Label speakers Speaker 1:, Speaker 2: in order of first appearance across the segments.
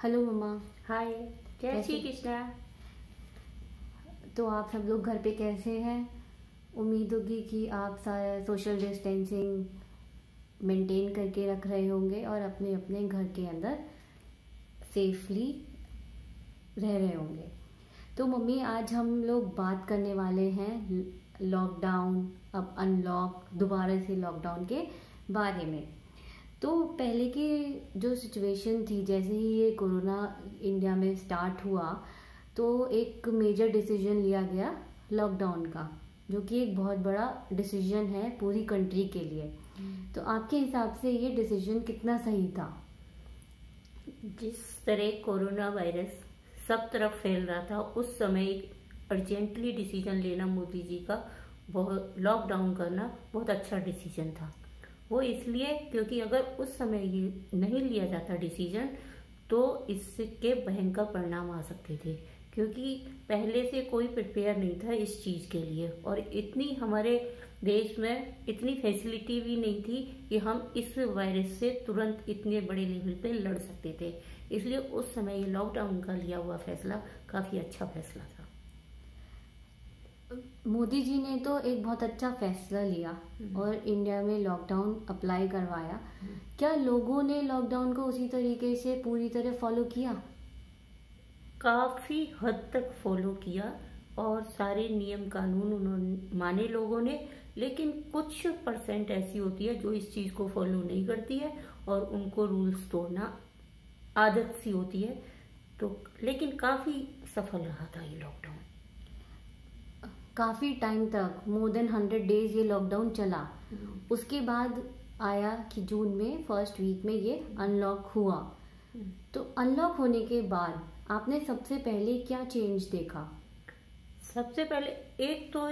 Speaker 1: Hello मम्मा।
Speaker 2: हाय। जय श्री कृष्णा।
Speaker 1: तो आप सब लोग घर पे कैसे हैं? उम्मीद होगी कि आप सारा सोशल डिस्टेंसिंग मेंटेन करके रख रहे होंगे और अपने अपने घर के अंदर सेफली रह रहे होंगे। तो मम्मी, आज हम लोग बात करने वाले हैं लॉकडाउन, अब अनलॉक, दोबारा से लॉकडाउन के बारे में। तो पहले की जो सिचुएशन थी, जैसे ही ये कोरोना इंडिया में स्टार्ट हुआ तो एक मेजर डिसीजन लिया गया लॉकडाउन का, जो कि एक बहुत बड़ा डिसीजन है पूरी कंट्री के लिए। तो आपके हिसाब से ये डिसीजन कितना सही था?
Speaker 2: जिस तरह कोरोना वायरस सब तरफ फैल रहा था, उस समय एक अर्जेंटली डिसीजन लेना मोदी जी का, बहुत लॉकडाउन करना बहुत अच्छा डिसीजन था। वो इसलिए क्योंकि अगर उस समय ये नहीं लिया जाता डिसीजन तो इसके भयंकर परिणाम आ सकते थे, क्योंकि पहले से कोई प्रिपेयर नहीं था इस चीज़ के लिए, और इतनी हमारे देश में इतनी फैसिलिटी भी नहीं थी कि हम इस वायरस से तुरंत इतने बड़े लेवल पे लड़ सकते थे। इसलिए उस समय ये लॉकडाउन का लिया हुआ फैसला काफ़ी अच्छा फैसला था।
Speaker 1: मोदी जी ने तो एक बहुत अच्छा फैसला लिया और इंडिया में लॉकडाउन अप्लाई करवाया। क्या लोगों ने लॉकडाउन को उसी तरीके से पूरी तरह फॉलो किया?
Speaker 2: काफ़ी हद तक फॉलो किया और सारे नियम कानून उन्होंने माने लोगों ने, लेकिन कुछ परसेंट ऐसी होती है जो इस चीज़ को फॉलो नहीं करती है और उनको रूल्स तोड़ना आदत सी होती है। तो लेकिन काफ़ी सफल रहा था ये लॉकडाउन।
Speaker 1: काफ़ी टाइम तक, मोर देन 100 डेज ये लॉकडाउन चला। उसके बाद आया कि जून में फर्स्ट वीक में ये अनलॉक हुआ। तो अनलॉक होने के बाद आपने सबसे पहले क्या चेंज देखा?
Speaker 2: सबसे पहले एक तो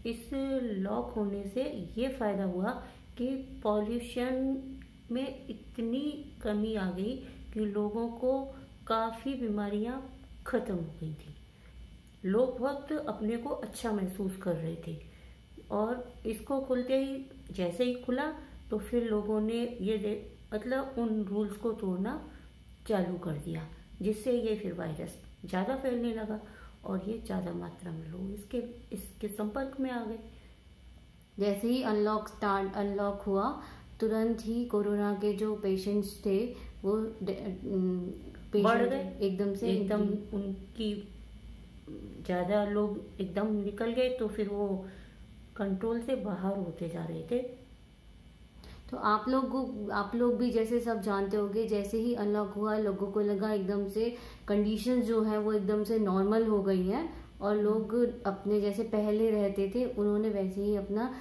Speaker 2: इस लॉक होने से ये फायदा हुआ कि पॉल्यूशन में इतनी कमी आ गई कि लोगों को काफ़ी बीमारियां खत्म हो गई थी। लोग बहुत अपने को अच्छा महसूस कर रहे थे, और इसको खुलते ही, जैसे ही खुला तो फिर लोगों ने मतलब उन रूल्स को तोड़ना चालू कर दिया, जिससे ये फिर वायरस ज़्यादा फैलने लगा और ये ज़्यादा मात्रा में लोग इसके संपर्क में आ गए।
Speaker 1: जैसे ही अनलॉक हुआ, तुरंत ही कोरोना के जो पेशेंट्स थे वो
Speaker 2: बढ़ गए एकदम उनकी ज़्यादा लोग एकदम निकल गए, तो फिर वो कंट्रोल से बाहर होते जा रहे थे।
Speaker 1: तो आप लोग भी जैसे सब जानते होंगे, जैसे ही अनलॉक हुआ लोगों को लगा एकदम से कंडीशंस जो है वो एकदम से नॉर्मल हो गई हैं और लोग अपने जैसे पहले रहते थे उन्होंने वैसे ही अपना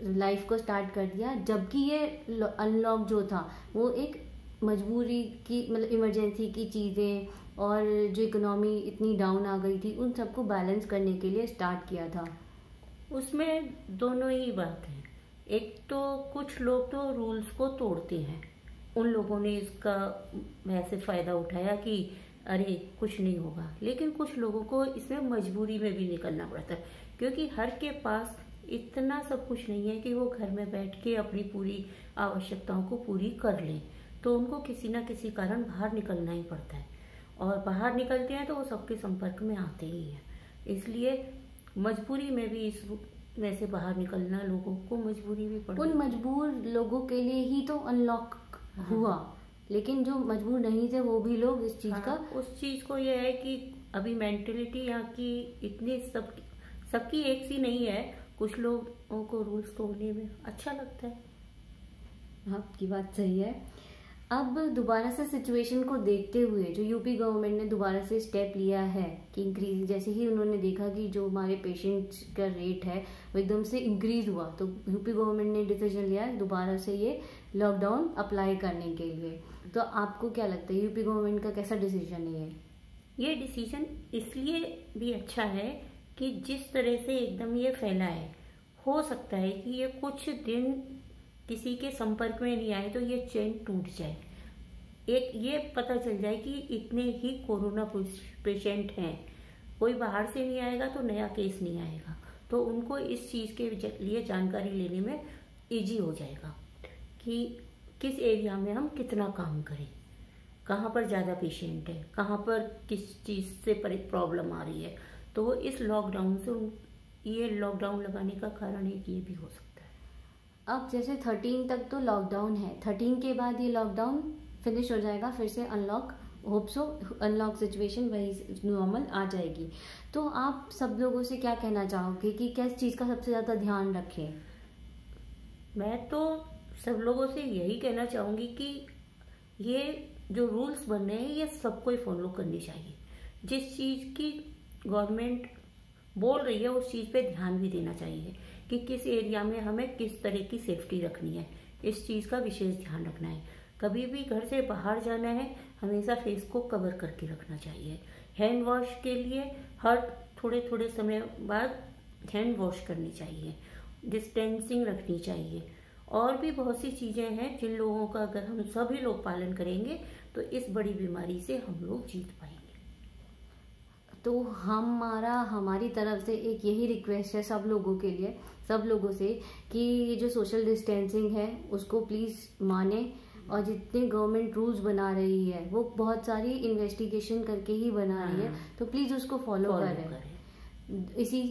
Speaker 1: लाइफ को स्टार्ट कर दिया। जबकि ये अनलॉक जो था वो एक मजबूरी की, मतलब इमरजेंसी की चीज़ें और जो इकोनॉमी इतनी डाउन आ गई थी उन सबको बैलेंस करने के लिए स्टार्ट किया था।
Speaker 2: उसमें दोनों ही बात है। एक तो कुछ लोग तो रूल्स को तोड़ते हैं, उन लोगों ने इसका वैसे फ़ायदा उठाया कि अरे कुछ नहीं होगा, लेकिन कुछ लोगों को इसमें मजबूरी में भी निकलना पड़ता है, क्योंकि हर के पास इतना सब कुछ नहीं है कि वो घर में बैठ के अपनी पूरी आवश्यकताओं को पूरी कर लें। तो उनको किसी ना किसी कारण बाहर निकलना ही पड़ता है, और बाहर निकलते हैं तो वो सबके संपर्क में आते ही हैं। इसलिए मजबूरी में भी इसमें से बाहर निकलना लोगों को मजबूरी भी पड़।
Speaker 1: उन मजबूर लोगों के लिए ही तो अनलॉक हुआ, लेकिन जो मजबूर नहीं थे वो भी लोग इस चीज का,
Speaker 2: उस चीज को यह है कि अभी मेंटेलिटी यहाँ की इतनी सबकी एक सी नहीं है। कुछ लोगों को रूल्स तोड़ने में अच्छा लगता है।
Speaker 1: आपकी बात सही है। अब दोबारा से सिचुएशन को देखते हुए जो यूपी गवर्नमेंट ने दोबारा से स्टेप लिया है कि इंक्रीज, जैसे ही उन्होंने देखा कि जो हमारे पेशेंट्स का रेट है वो एकदम से इंक्रीज हुआ, तो यूपी गवर्नमेंट ने डिसीजन लिया दोबारा से ये लॉकडाउन अप्लाई करने के लिए। तो आपको क्या लगता है यूपी गवर्नमेंट का कैसा डिसीजन है
Speaker 2: ये डिसीजन इसलिए भी अच्छा है कि जिस तरह से एकदम ये फैला है, हो सकता है कि ये कुछ दिन किसी के संपर्क में नहीं आए तो ये चेन टूट जाए। एक ये पता चल जाए कि इतने ही कोरोना पेशेंट हैं, कोई बाहर से नहीं आएगा तो नया केस नहीं आएगा, तो उनको इस चीज़ के लिए जानकारी लेने में इजी हो जाएगा कि किस एरिया में हम कितना काम करें। कहाँ पर ज़्यादा पेशेंट है, कहाँ पर किस चीज़ से प्रॉब्लम आ रही है। तो इस लॉकडाउन से ये लॉकडाउन लगाने का कारण एक ये भी हो सकता है।
Speaker 1: अब जैसे 13 तक तो लॉकडाउन है, 13 के बाद ये लॉकडाउन फिनिश हो जाएगा, फिर से unlock, hope so unlock situation वही नॉर्मल आ जाएगी। तो आप सब लोगों से क्या कहना चाहोगे कि किस चीज़ का सबसे ज़्यादा ध्यान रखें?
Speaker 2: मैं तो सब लोगों से यही कहना चाहूँगी कि ये जो रूल्स बन रहे हैं ये सबको ही फॉलो करनी चाहिए। जिस चीज़ की गवर्नमेंट बोल रही है उस चीज़ पे ध्यान भी देना चाहिए कि किस एरिया में हमें किस तरह की सेफ्टी रखनी है, इस चीज़ का विशेष ध्यान रखना है। कभी भी घर से बाहर जाना है हमेशा फेस को कवर करके रखना चाहिए। हैंड वॉश के लिए हर थोड़े थोड़े समय बाद हैंड वॉश करनी चाहिए, डिस्टेंसिंग रखनी चाहिए। और भी बहुत सी चीज़ें हैं जिन लोगों का अगर हम सभी लोग पालन करेंगे तो इस बड़ी बीमारी से हम लोग जीत पाएंगे।
Speaker 1: तो हमारी तरफ से एक यही रिक्वेस्ट है सब लोगों के लिए, सब लोगों से, कि ये जो सोशल डिस्टेंसिंग है उसको प्लीज़ माने, और जितने गवर्नमेंट रूल्स बना रही है वो बहुत सारी इन्वेस्टिगेशन करके ही बना रही है, तो प्लीज़ उसको फॉलो करें। इसी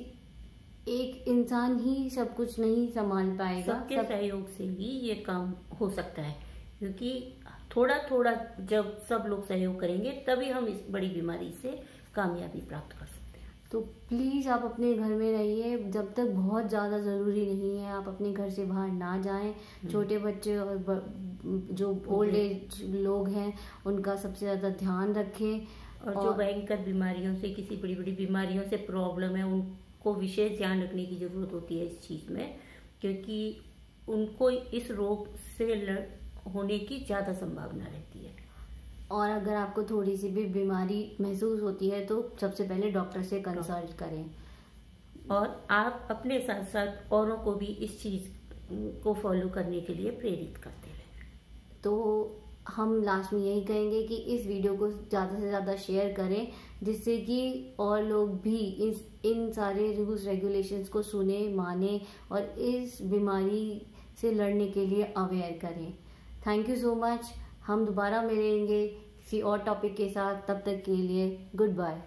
Speaker 1: एक इंसान ही सब कुछ नहीं संभाल पाएगा,
Speaker 2: सबके सहयोग से ही ये काम हो सकता है, क्योंकि थोड़ा थोड़ा जब सब लोग सहयोग करेंगे तभी हम इस बड़ी बीमारी से कामयाबी प्राप्त कर सकते हैं।
Speaker 1: तो प्लीज़ आप अपने घर में रहिए, जब तक बहुत ज़्यादा ज़रूरी नहीं है आप अपने घर से बाहर ना जाएं। छोटे बच्चे और जो ओल्ड एज लोग हैं उनका सबसे ज़्यादा ध्यान रखें।
Speaker 2: और जो भयंकर बीमारियों से, किसी बड़ी बड़ी बीमारियों से प्रॉब्लम है उनको विशेष ध्यान रखने की ज़रूरत होती है इस चीज़ में, क्योंकि उनको इस रोग से होने की ज़्यादा संभावना रहती है।
Speaker 1: और अगर आपको थोड़ी सी भी बीमारी महसूस होती है तो सबसे पहले डॉक्टर से कंसल्ट करें।
Speaker 2: और आप अपने साथ साथ औरों को भी इस चीज़ को फॉलो करने के लिए प्रेरित करते रहें।
Speaker 1: तो हम लास्ट में यही कहेंगे कि इस वीडियो को ज़्यादा से ज़्यादा शेयर करें, जिससे कि और लोग भी इन सारे रूल्स रेगुलेशंस को सुने, माने और इस बीमारी से लड़ने के लिए अवेयर करें। Thank you so much. हम दोबारा मिलेंगे किसी और टॉपिक के साथ, तब तक के लिए गुड बाय।